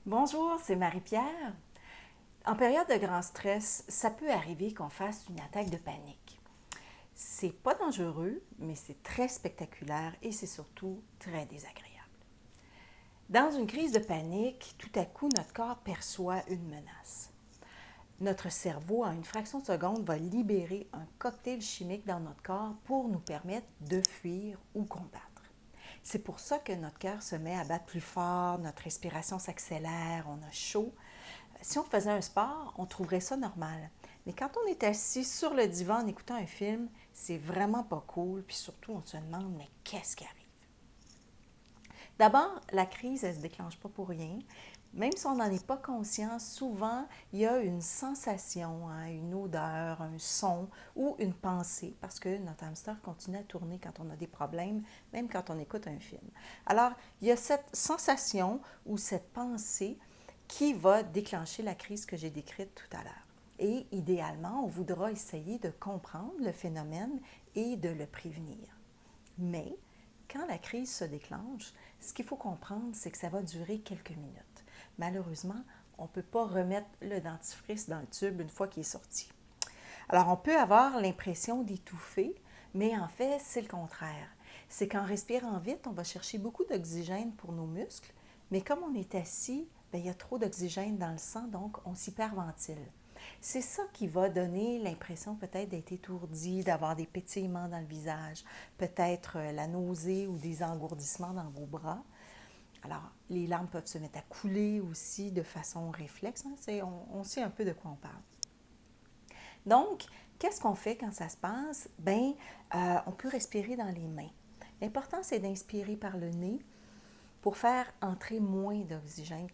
Bonjour, c'est Marie-Pierre. En période de grand stress, ça peut arriver qu'on fasse une attaque de panique. C'est pas dangereux, mais c'est très spectaculaire et c'est surtout très désagréable. Dans une crise de panique, tout à coup, notre corps perçoit une menace. Notre cerveau, en une fraction de seconde, va libérer un cocktail chimique dans notre corps pour nous permettre de fuir ou combattre. C'est pour ça que notre cœur se met à battre plus fort, notre respiration s'accélère, on a chaud. Si on faisait un sport, on trouverait ça normal. Mais quand on est assis sur le divan en écoutant un film, c'est vraiment pas cool, puis surtout on se demande, mais qu'est-ce qui arrive? D'abord, la crise, elle ne se déclenche pas pour rien. Même si on n'en est pas conscient, souvent, il y a une sensation, une odeur, un son ou une pensée, parce que notre hamster continue à tourner quand on a des problèmes, même quand on écoute un film. Alors, il y a cette sensation ou cette pensée qui va déclencher la crise que j'ai décrite tout à l'heure. Et idéalement, on voudra essayer de comprendre le phénomène et de le prévenir. Mais quand la crise se déclenche, ce qu'il faut comprendre, c'est que ça va durer quelques minutes. Malheureusement, on ne peut pas remettre le dentifrice dans le tube une fois qu'il est sorti. Alors, on peut avoir l'impression d'étouffer, mais en fait, c'est le contraire. C'est qu'en respirant vite, on va chercher beaucoup d'oxygène pour nos muscles, mais comme on est assis, il y a trop d'oxygène dans le sang, donc on s'hyperventile. C'est ça qui va donner l'impression peut-être d'être étourdi, d'avoir des pétillements dans le visage, peut-être la nausée ou des engourdissements dans vos bras. Alors, les larmes peuvent se mettre à couler aussi de façon réflexe. On sait un peu de quoi on parle. Donc, qu'est-ce qu'on fait quand ça se passe? On peut respirer dans les mains. L'important, c'est d'inspirer par le nez pour faire entrer moins d'oxygène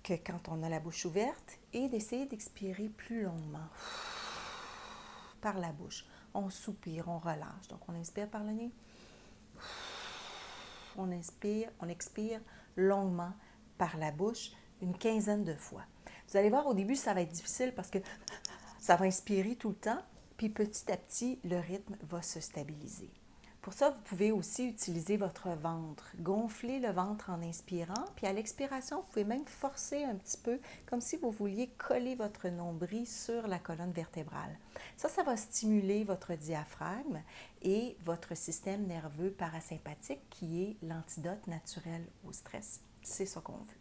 que quand on a la bouche ouverte et d'essayer d'expirer plus longuement par la bouche. On soupire, on relâche. Donc, on inspire par le nez. On inspire, on expire longuement par la bouche une quinzaine de fois. Vous allez voir, au début, ça va être difficile parce que ça va inspirer tout le temps, puis petit à petit, le rythme va se stabiliser. Pour ça, vous pouvez aussi utiliser votre ventre. Gonfler le ventre en inspirant, puis à l'expiration, vous pouvez même forcer un petit peu, comme si vous vouliez coller votre nombril sur la colonne vertébrale. Ça va stimuler votre diaphragme et votre système nerveux parasympathique, qui est l'antidote naturel au stress. C'est ça qu'on veut.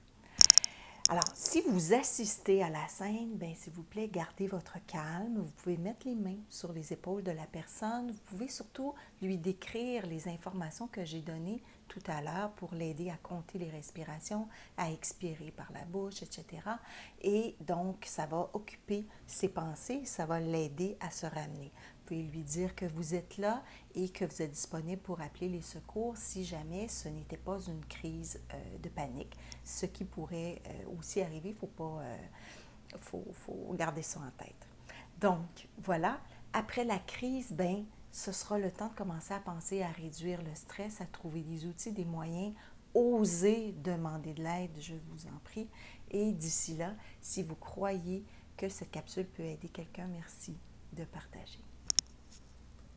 Alors, si vous assistez à la scène, s'il vous plaît, gardez votre calme. Vous pouvez mettre les mains sur les épaules de la personne. Vous pouvez surtout lui décrire les informations que j'ai données tout à l'heure pour l'aider à compter les respirations, à expirer par la bouche, etc. Et donc, ça va occuper ses pensées, ça va l'aider à se ramener. Vous pouvez lui dire que vous êtes là et que vous êtes disponible pour appeler les secours si jamais ce n'était pas une crise de panique, ce qui pourrait aussi arriver. Il faut garder ça en tête. Donc, voilà, après la crise, ce sera le temps de commencer à penser à réduire le stress, à trouver des outils, des moyens. Osez demander de l'aide, je vous en prie. Et d'ici là, si vous croyez que cette capsule peut aider quelqu'un, merci de partager.